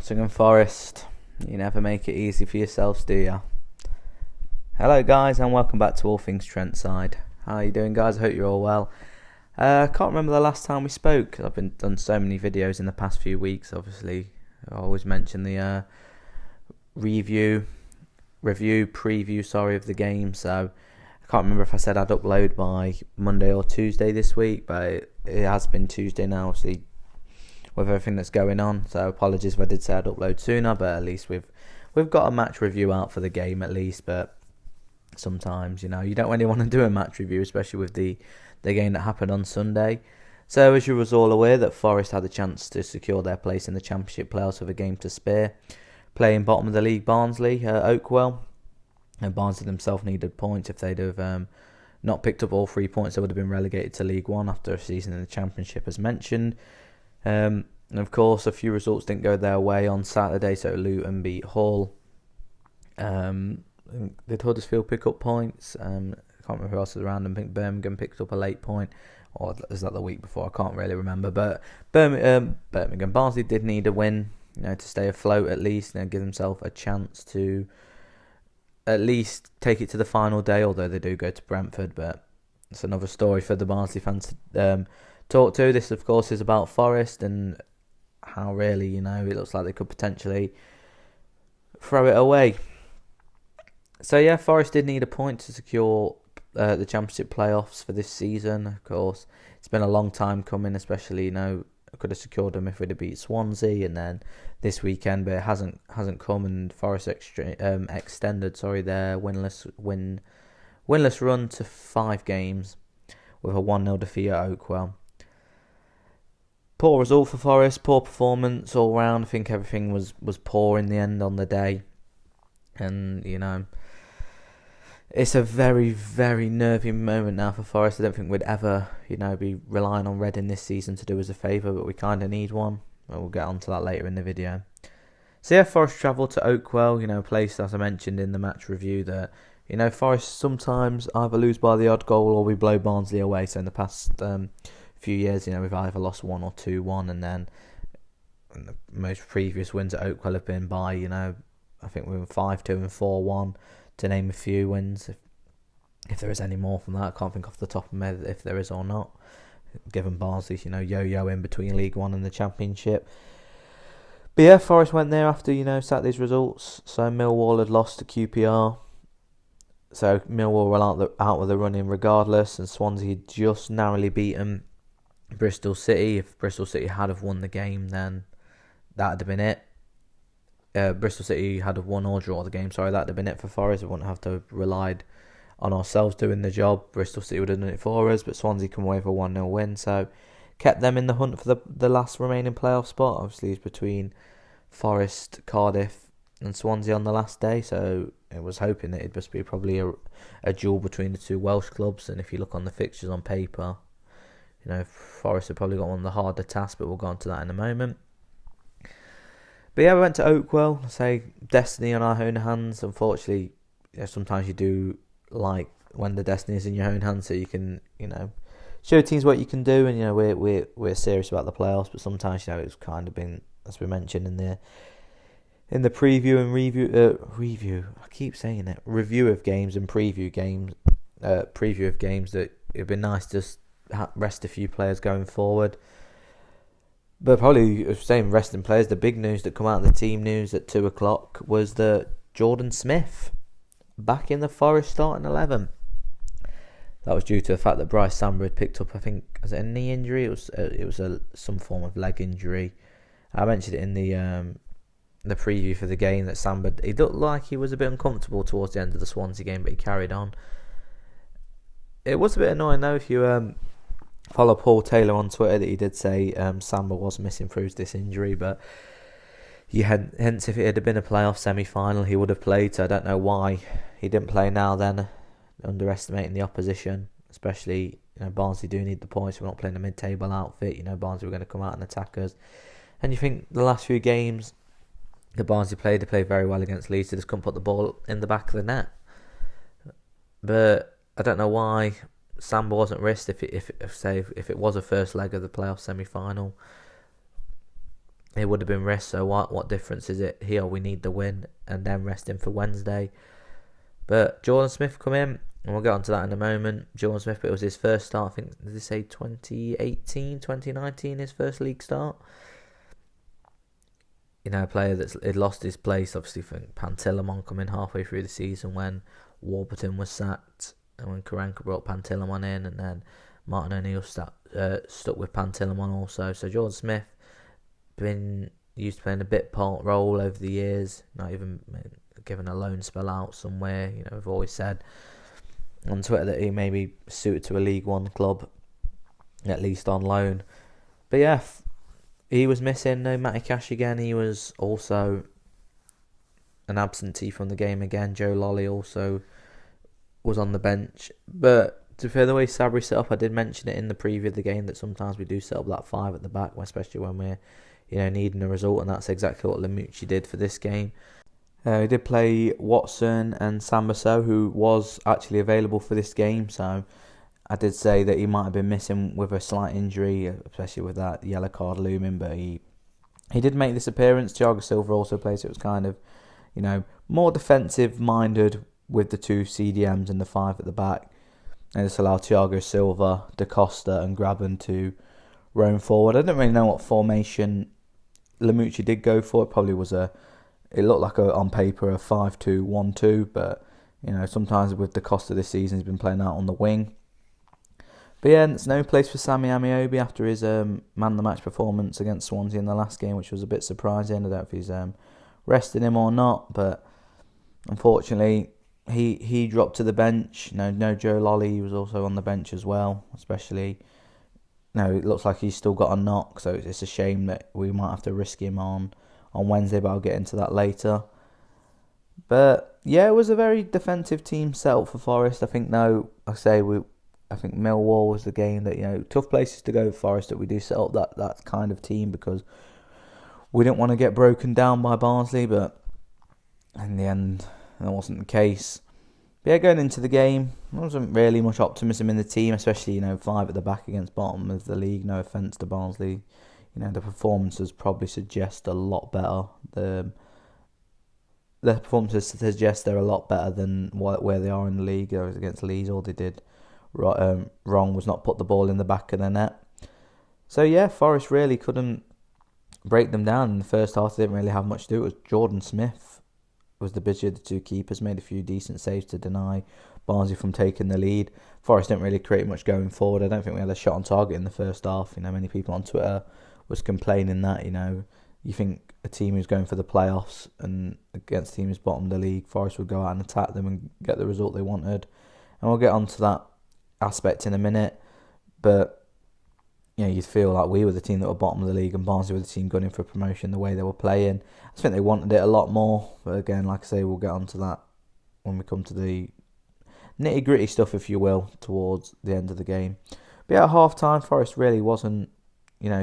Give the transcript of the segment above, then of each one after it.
Nottingham Forest, you never make it easy for yourselves, do you? Hello guys, and welcome back to All Things Trentside. How are you doing, guys? I hope you're all well. I can't remember the last time we spoke. I've done so many videos in the past few weeks. Obviously, I always mention the preview of the game. So I can't remember if I said I'd upload by Monday or Tuesday this week, but it has been Tuesday now, obviously, with everything that's going on. So apologies if I did say I'd upload sooner, but at least we've got a match review out for the game at least. But sometimes, you don't really want to do a match review, especially with the game that happened on Sunday. So as you was all aware, that Forest had a chance to secure their place in the Championship playoffs with a game to spare, playing bottom of the league Barnsley at Oakwell. And Barnsley themselves needed points. If they'd have not picked up all 3 points, they would have been relegated to League One after a season in the Championship, as mentioned. And of course, a few results didn't go their way on Saturday. So Luton beat Hull. Did Huddersfield pick up points? I can't remember who else was around. I think Birmingham picked up a late point, or was that the week before? I can't really remember. But Barnsley did need a win, to stay afloat at least, and give themselves a chance to at least take it to the final day. Although they do go to Brentford, but it's another story for the Barnsley fans to talk to. This, of course, is about Forest and how really, it looks like they could potentially throw it away. So yeah, Forest did need a point to secure the Championship playoffs for this season. Of course, it's been a long time coming, especially, could have secured them if we'd have beat Swansea and then this weekend, but it hasn't come, and Forest extended their winless run to 5 games with a 1-0 defeat at Oakwell. Poor result for Forest, poor performance all round. I think everything was poor in the end on the day. And, it's a very, very nervy moment now for Forest. I don't think we'd ever, be relying on Reading this season to do us a favour, but we kind of need one. We'll get onto that later in the video. So yeah, Forest travelled to Oakwell, a place, as I mentioned in the match review, that, Forest sometimes either lose by the odd goal or we blow Barnsley away. So in the past few years, we've either lost 1 or 2-1, and then the most previous wins at Oakwell have been by, I think we were 5-2 and 4-1, to name a few wins. If there is any more from that, I can't think off the top of my head if there is or not. Given Barnsley, yo-yo in between League One and the Championship. But yeah, Forest went there after, Saturday's results. So Millwall had lost to QPR. So Millwall were out with the running regardless, and Swansea had just narrowly beaten Bristol City. If Bristol City had have won the game, then that would have been it. Bristol City had have won or draw the game. Sorry, that would have been it for Forest. We wouldn't have to have relied on ourselves doing the job. Bristol City would have done it for us, but Swansea come away with a 1-0 win. So kept them in the hunt for the last remaining playoff spot. Obviously, it's between Forest, Cardiff and Swansea on the last day. So it was hoping that it'd just be probably a duel between the two Welsh clubs. And if you look on the fixtures on paper, Forest have probably got one of the harder tasks, but we'll go on to that in a moment. But yeah, we went to Oakwell. Say destiny on our own hands. Unfortunately, sometimes you do like when the destiny is in your own hands, so you can, show teams what you can do. And we're serious about the playoffs, but sometimes it's kind of been, as we mentioned in the preview and review. I keep saying it. Review of games and preview of games that it'd be nice to just rest a few players going forward. But probably saying resting players, the big news that come out of the team news at 2 o'clock was that Jordan Smith back in the Forest starting 11. That was due to the fact that Bryce Samba had picked up, I think, was it a knee injury? It was some form of leg injury. I mentioned it in the preview for the game that Samba, he looked like he was a bit uncomfortable towards the end of the Swansea game, but he carried on. It was a bit annoying though if you follow Paul Taylor on Twitter, that he did say Samba was missing through this injury, but hence if it had been a playoff semi-final he would have played. So I don't know why he didn't play now then, underestimating the opposition, especially Barnsley do need the points. We're not playing a mid-table outfit. Barnsley were going to come out and attack us, and you think the last few games that Barnsley played, they played very well against Leeds. They just couldn't put the ball in the back of the net. But I don't know why Samba wasn't risked if it was a first leg of the playoff semi-final. it would have been risk. So what difference is it here? We need the win and then rest him for Wednesday. But Jordan Smith come in, and we'll get onto that in a moment. Jordan Smith, it was his first start. I think, did they say 2018, 2019, his first league start? You know, a player that's had lost his place. Obviously, for Pantilimon coming halfway through the season when Warburton was sacked, and when Karanka brought Pantilimon in, and then Martin O'Neill stuck with Pantilimon also. So Jordan Smith been used to playing a bit part role over the years, not even given a loan spell out somewhere. You know, we've always said on Twitter that he may be suited to a League One club, at least on loan. But yeah, he was missing. No Matty Cash again. He was also an absentee from the game again. Joe Lolly also was on the bench. But to further the way Sabri set up, I did mention it in the preview of the game that sometimes we do set up that 5 at the back, especially when we're needing a result, and that's exactly what Lamucci did for this game. He did play Watson and Sambaso, who was actually available for this game, so I did say that he might have been missing with a slight injury, especially with that yellow card looming, but he did make this appearance. Thiago Silva also played, so it was kind of, more defensive-minded with the 2 CDMs and the 5 at the back. And this allowed Thiago Silva, Da Costa and Graben to roam forward. I don't really know what formation Lamucci did go for. It probably was it looked like on paper a 5-2-1-2, but sometimes with the Costa this season he's been playing out on the wing. But yeah, there's no place for Sammy Amiobi after his man of the match performance against Swansea in the last game, which was a bit surprising. I don't know if he's resting him or not, but unfortunately he dropped to the bench. No Joe Lolly, he was also on the bench as well, especially. It looks like he's still got a knock, so it's a shame that we might have to risk him on Wednesday, but I'll get into that later. But yeah, it was a very defensive team set up for Forest. I think I think Millwall was the game that, tough places to go for Forest, that we do set up that kind of team because we didn't want to get broken down by Barnsley, but in the end, that wasn't the case. But yeah, going into the game, there wasn't really much optimism in the team, especially, 5 at the back against bottom of the league. No offence to Barnsley. The performances probably suggest a lot better. The performances suggest they're a lot better than where they are in the league. It was against Leeds. All they did wrong was not put the ball in the back of the net. So yeah, Forest really couldn't break them down in the first half. They didn't really have much to do. It was Jordan Smith was the busier of the 2 keepers, made a few decent saves to deny Barnsley from taking the lead. Forest didn't really create much going forward. I don't think we had a shot on target in the first half. Many people on Twitter was complaining that, you think a team who's going for the playoffs and against a team who's bottom of the league, Forest would go out and attack them and get the result they wanted. And we'll get onto that aspect in a minute. But, you'd feel like we were the team that were bottom of the league and Barnsley were the team gunning for promotion the way they were playing. I think they wanted it a lot more. But again, like I say, we'll get onto that when we come to the nitty-gritty stuff, if you will, towards the end of the game. But at half-time, Forest really wasn't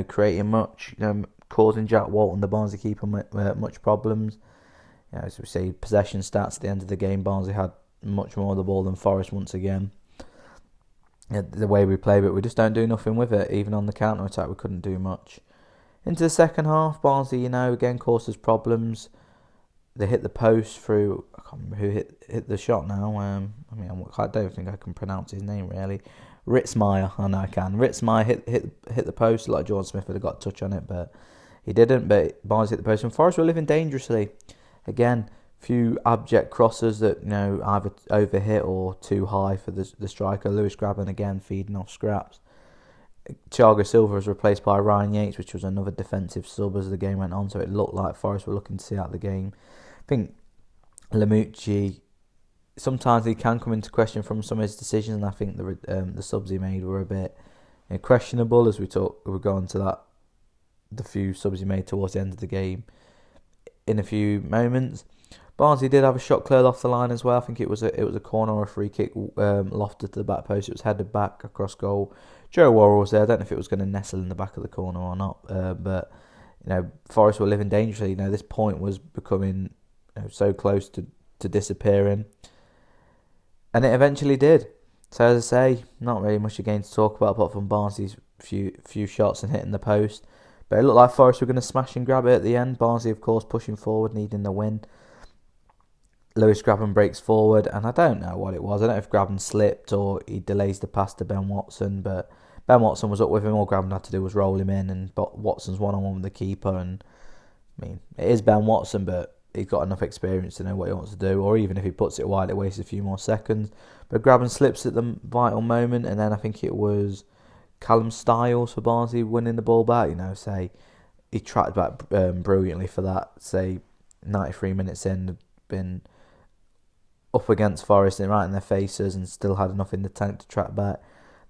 creating much, causing Jack Walton, the Barnsley keeper, much problems. As we see, possession stats at the end of the game, Barnsley had much more of the ball than Forest once again. The way we play, but we just don't do nothing with it. Even on the counter-attack, we couldn't do much. Into the second half, Barnsley, again caused us problems. They hit the post through, I can't remember who hit the shot now. I don't think I can pronounce his name really. Ritzmaier, I know I can. Ritzmaier hit the post. Like Jordan Smith would have got a touch on it, but he didn't. But Barnes hit the post, and Forest were living dangerously. Again, few abject crosses that either overhit or too high for the striker. Lewis Graben again feeding off scraps. Thiago Silva was replaced by Ryan Yates, which was another defensive sub as the game went on. So it looked like Forest were looking to see out the game. I think Lamucci, sometimes he can come into question from some of his decisions, and I think the subs he made were a bit questionable. As we'll go on to that, the few subs he made towards the end of the game in a few moments. Barnsley did have a shot cleared off the line as well. I think it was a corner or a free kick lofted to the back post. It was headed back across goal. Joe Worrell was there. I don't know if it was going to nestle in the back of the corner or not. But Forest were living dangerously. This point was becoming so close to disappearing, and it eventually did. So as I say, not really much again to talk about apart from Barnsley's few shots and hitting the post. But it looked like Forest were going to smash and grab it at the end. Barnsley, of course, pushing forward, needing the win. Lewis Grabban breaks forward, and I don't know what it was. I don't know if Grabban slipped or he delays the pass to Ben Watson, but Ben Watson was up with him. All Grabban had to do was roll him in, and Watson's one-on-one with the keeper. And I mean, it is Ben Watson, but he's got enough experience to know what he wants to do, or even if he puts it wide, it wastes a few more seconds. But Grabban slips at the vital moment, and then I think it was Callum Styles for Barnsley winning the ball back. Say he tracked back brilliantly for that. Say 93 minutes in, been up against Forest and right in their faces, and still had enough in the tank to track back.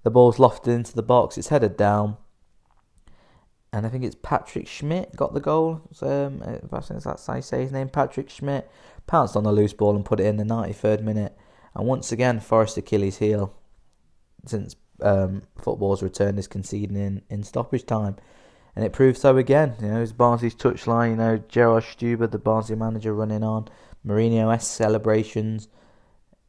The ball's lofted into the box. It's headed down, and I think it's Patrick Schmidt got the goal. I think that's how you say his name. Patrick Schmidt pounced on the loose ball and put it in the 93rd minute. And once again, Forest Achilles' heel since football's return is conceding in stoppage time. And it proved so again. It's Barnsley's touchline. Gerard Stuber, the Barnsley manager, running on. Mourinho-esque celebrations.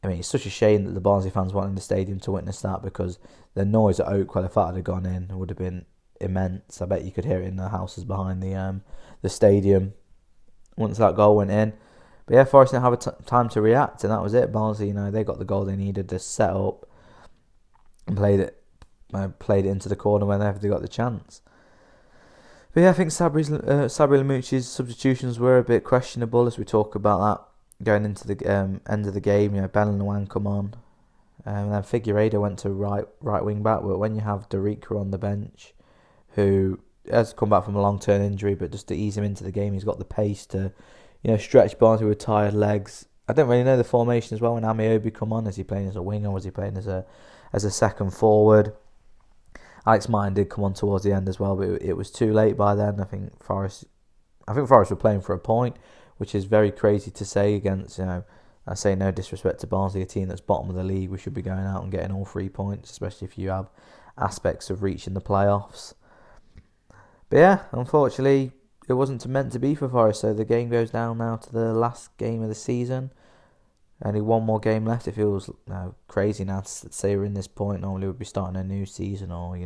I mean, it's such a shame that the Barnsley fans weren't in the stadium to witness that, because the noise at Oakwell, if that had gone in, would have been immense. I bet you could hear it in the houses behind the stadium once that goal went in. But yeah, Forest didn't have time to react, and that was it. Barnsley, they got the goal they needed to set up and played it into the corner whenever they got the chance. But yeah, I think Sabri Lamouchi's substitutions were a bit questionable, as we talk about that going into the end of the game. Ben and Luan come on, and then Figueiredo went to right wing back. But when you have Dorica on the bench, who has come back from a long-term injury, but just to ease him into the game, he's got the pace to stretch Barnsley with tired legs. I don't really know the formation as well when Amiobi come on. Is he playing as a winger, or was he playing as a second forward? Alex Martin did come on towards the end as well, but it was too late by then. I think Forest were playing for a point, which is very crazy to say against, I say no disrespect to Barnsley, a team that's bottom of the league. We should be going out and getting all 3 points, especially if you have aspects of reaching the playoffs. But yeah, unfortunately, it wasn't meant to be for Forest, so the game goes down now to the last game of the season. Only one more game left. It feels crazy now to say we're in this point. Normally we'd be starting a new season, or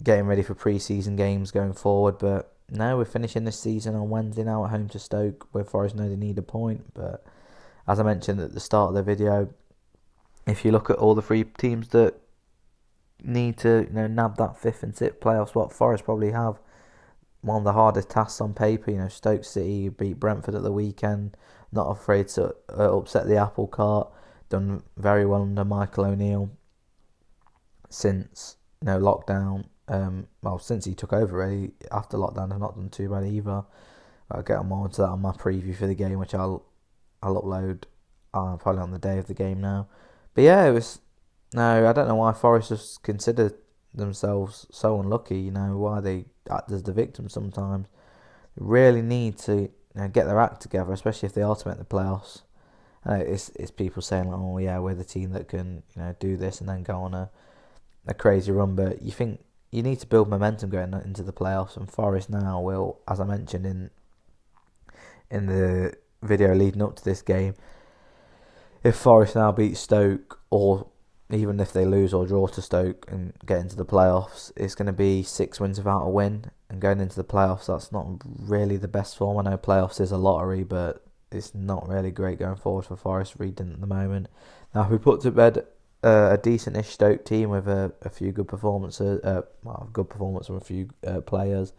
getting ready for pre-season games going forward. But no, we're finishing this season on Wednesday now at home to Stoke, where Forest know they need a point. But as I mentioned at the start of the video, if you look at all the 3 teams that need to nab that 5th and 6th playoff spot, Forest probably have one of the hardest tasks on paper. Stoke City beat Brentford at the weekend, not afraid to upset the apple cart, done very well under Michael O'Neill since lockdown. Since he took over, really, after lockdown, they've not done too bad either. I'll get more into that on my preview for the game, which I'll upload probably on the day of the game now. But yeah, I don't know why Forest just consider themselves so unlucky. Why they act as the victim sometimes. They really need to get their act together, especially if they are to make the playoffs. It's people saying like, oh yeah, we're the team that can do this and then go on a crazy run. But you think you need to build momentum going into the playoffs, and Forest now will, as I mentioned in the video leading up to this game, if Forest now beat Stoke, or even if they lose or draw to Stoke and get into the playoffs, it's going to be 6 wins without a win. And going into the playoffs, that's not really the best form. I know playoffs is a lottery, but it's not really great going forward for Forest Reading at the moment. Now, if we put to bed a decent-ish Stoke team with a few good performances, from a few players,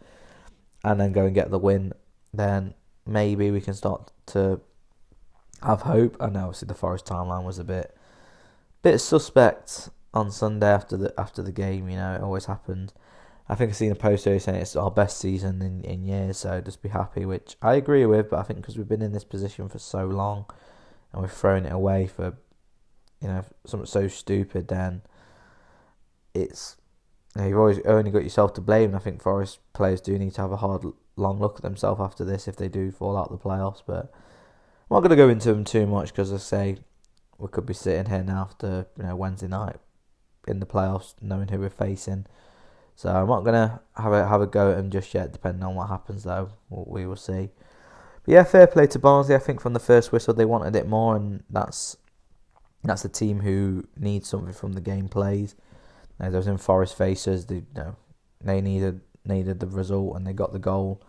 and then go and get the win, then maybe we can start to have hope. I know obviously the Forest timeline was a bit suspect on Sunday after the game. It always happens. I think I've seen a post here saying it's our best season in years, so just be happy, which I agree with. But I think because we've been in this position for so long and we've thrown it away for something so stupid, then it's you've always only got yourself to blame. And I think Forest players do need to have a hard, long look at themselves after this if they do fall out of the playoffs. But I'm not going to go into them too much, because I say we could be sitting here now after Wednesday night in the playoffs, knowing who we're facing. So I'm not gonna have a go at them just yet. Depending on what happens, though, we will see. But yeah, fair play to Barnsley. I think from the first whistle they wanted it more, and that's a team who needs something from the game plays. Those in Forest faces, they needed needed the result and they got the goal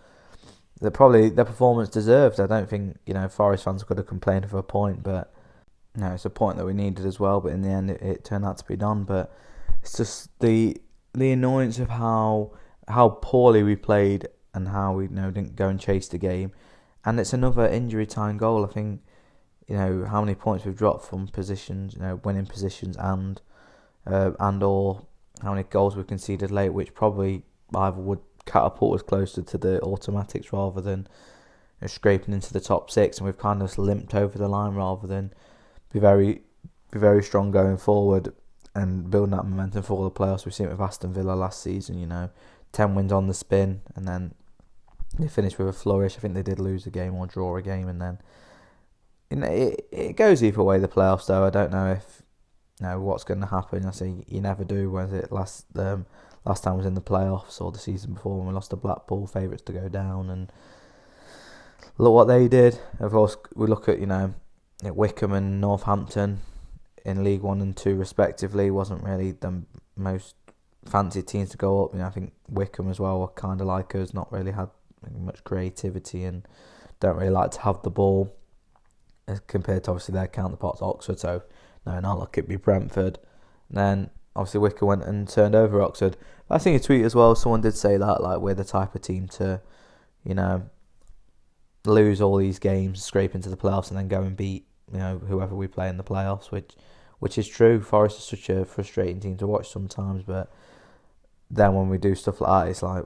that probably their performance deserved. I don't think, Forest fans could have complained for a point, but it's a point that we needed as well. But in the end, it turned out to be done. But it's just the annoyance of how poorly we played and how we didn't go and chase the game. And it's another injury time goal. I think how many points we've dropped from positions, winning positions, and or how many goals we've conceded late, which probably either would catapult us closer to the automatics rather than scraping into the top six. And we've kind of limped over the line rather than be very strong going forward and building that momentum for the playoffs. We've seen it with Aston Villa last season, 10 wins on the spin, and then they finished with a flourish. I think they did lose a game or draw a game, and then it goes either way, the playoffs, though. I don't know if what's going to happen. I say you never do. Was it last time was in the playoffs or the season before when we lost to Blackpool, favourites to go down, and look what they did. Of course, we look at Wickham and Northampton in League 1 and 2 respectively. Wasn't really the most fancy teams to go up. I think Wickham as well were kind of like us, not really had much creativity and don't really like to have the ball as compared to obviously their counterparts Oxford. So not like it'd be Brentford. And then obviously Wickham went and turned over Oxford. But I think a tweet as well, someone did say that like we're the type of team to lose all these games, scrape into the playoffs, and then go and beat whoever we play in the playoffs, which is true. Forest is such a frustrating team to watch sometimes, but then when we do stuff like that, it's like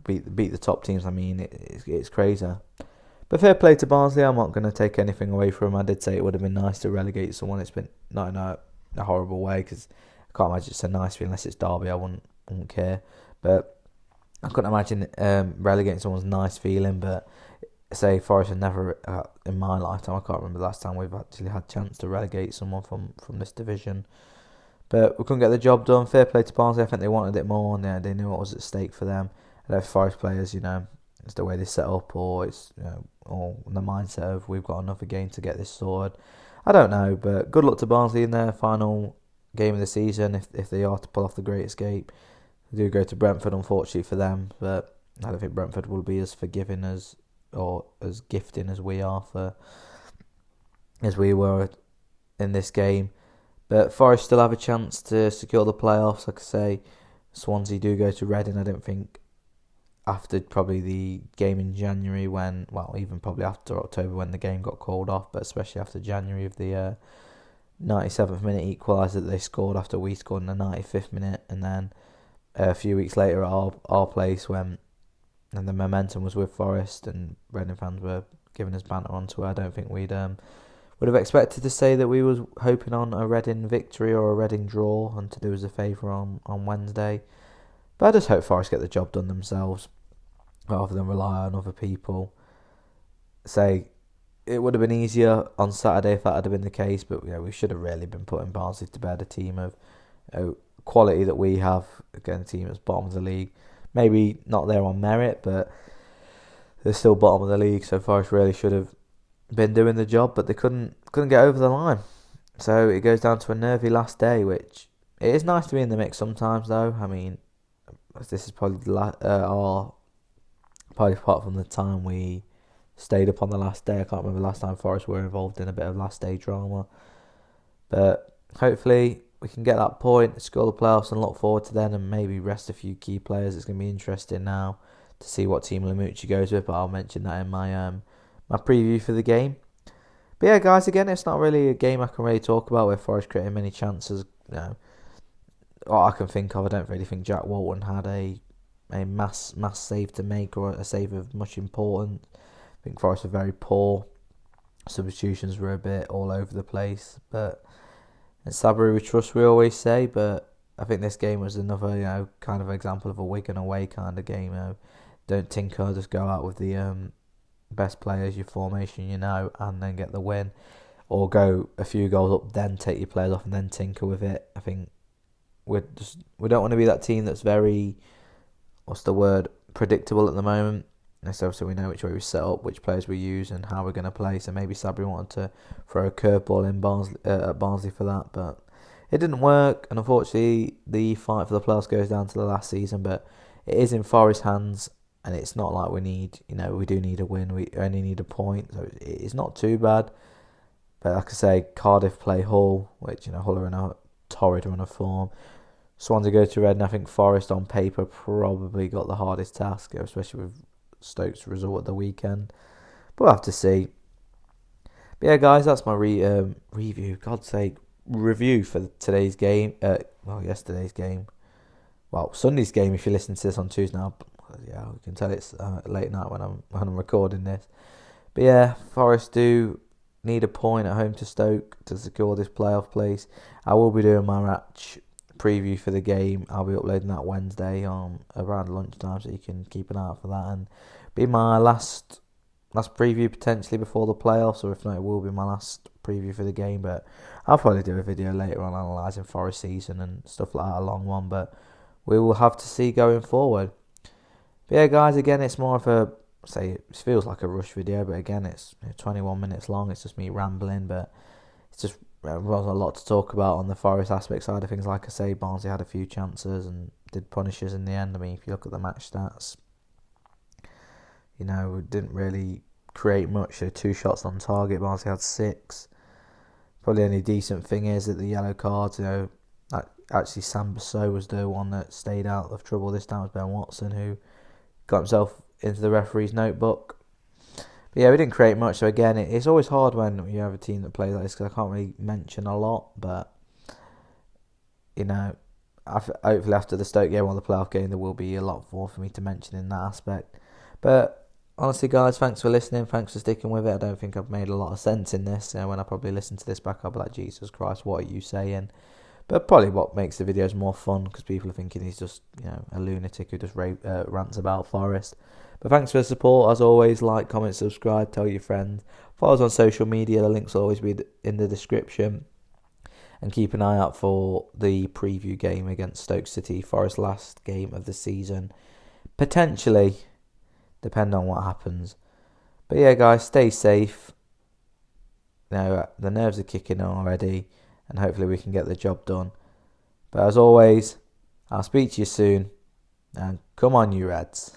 beat the top teams. I mean, it's crazy. But fair play to Barnsley. I'm not going to take anything away from them. I did say it would have been nice to relegate someone. It's been not in a horrible way, because I can't imagine it's a nice feeling unless it's Derby. I wouldn't care, but I couldn't imagine relegating someone's nice feeling. But say Forest had never, in my lifetime, I can't remember the last time we've actually had a chance to relegate someone from this division. But we couldn't get the job done. Fair play to Barnsley. I think they wanted it more, and they knew what was at stake for them. And if Forest players, it's the way they set up, or it's or the mindset of we've got another game to get this sorted. I don't know, but good luck to Barnsley in their final game of the season if they are to pull off the Great Escape. They do go to Brentford, unfortunately for them, but I don't think Brentford will be as forgiving or as gifting as we were in this game. But Forest still have a chance to secure the playoffs. Like I say, Swansea do go to Reading. I don't think after probably the game in January even probably after October when the game got called off, but especially after January of the 97th minute equaliser that they scored after we scored in the 95th minute, and then a few weeks later at our place when the momentum was with Forest and Reading fans were giving us banter on Twitter. I don't think would have expected to say that we was hoping on a Reading victory or a Reading draw and to do us a favour on Wednesday. But I just hope Forest get the job done themselves rather than rely on other people. Say, it would have been easier on Saturday if that had been the case, but we should have really been putting Barnsley to bed, a team of quality that we have, again, a team that's bottom of the league. Maybe not there on merit, but they're still bottom of the league, so Forest really should have been doing the job, but they couldn't get over the line. So it goes down to a nervy last day, which it is nice to be in the mix sometimes, though. I mean, this is probably probably apart from the time we stayed up on the last day. I can't remember the last time Forest were involved in a bit of last day drama. But hopefully we can get that point, score the playoffs, and look forward to then, and maybe rest a few key players. It's going to be interesting now to see what team Lamucci goes with, but I'll mention that in my my preview for the game. But yeah, guys, again, it's not really a game I can really talk about where Forest created many chances. What I can think of, I don't really think Jack Walton had a mass save to make, or a save of much importance. I think Forest were very poor. Substitutions were a bit all over the place, but in Sabri we trust, we always say. But I think this game was another kind of example of a Wigan away kind of game. Don't tinker, just go out with the best players, your formation, and then get the win, or go a few goals up, then take your players off and then tinker with it. I think we don't want to be that team that's very, predictable at the moment. So we know which way we set up, which players we use, and how we're going to play. So maybe Sabri wanted to throw a curveball in at Barnsley for that, but It didn't work, and unfortunately the fight for the playoffs goes down to the last season, but it is in Forest's hands, and it's not like we do need a win, we only need a point, so it's not too bad. But like I say, Cardiff play Hull, which, Hull are in a torrid run of form. Swansea go to Reading. I think Forest on paper probably got the hardest task, especially with Stoke's result at the weekend. But we'll have to see. But yeah, guys, that's my review. God's sake, review for today's game. Yesterday's game. Well, Sunday's game. If you listen to this on Tuesday now, yeah, you can tell it's late night when I'm recording this. But yeah, Forest do need a point at home to Stoke to secure this playoff place. I will be doing my match preview for the game. I'll be uploading that Wednesday on around lunchtime, so you can keep an eye out for that, and be my last preview potentially before the playoffs, or if not, it will be my last preview for the game. But I'll probably do a video later on analysing Forest season and stuff like that, a long one, but we will have to see going forward. But yeah, guys, again, it's more of a, it feels like a rush video, but again, it's 21 minutes long. It's just me rambling, but it's just, there was a lot to talk about on the Forest aspect side of things. Like I say, Barnsley had a few chances and did punish us in the end. I mean, if you look at the match stats, we didn't really create much. So 2 shots on target, Barnsley had 6. Probably the only decent thing is that the yellow cards, actually Sam Basso was the one that stayed out of trouble this time. It was Ben Watson who got himself into the referee's notebook. But yeah, we didn't create much. So again, it's always hard when you have a team that plays like this, because I can't really mention a lot. But hopefully after the Stoke game or the playoff game, there will be a lot more for me to mention in that aspect. But honestly, guys, thanks for listening. Thanks for sticking with it. I don't think I've made a lot of sense in this. When I probably listen to this back, I'll be like, Jesus Christ, what are you saying? But probably what makes the videos more fun, because people are thinking he's just a lunatic who just rants about Forest. But thanks for the support. As always, like, comment, subscribe, tell your friends. Follow us on social media. The links will always be in the description. And keep an eye out for the preview game against Stoke City, Forest's last game of the season. Potentially, depending on what happens. But yeah, guys, stay safe. The nerves are kicking on already, and hopefully we can get the job done. But as always, I'll speak to you soon, and come on, you Reds.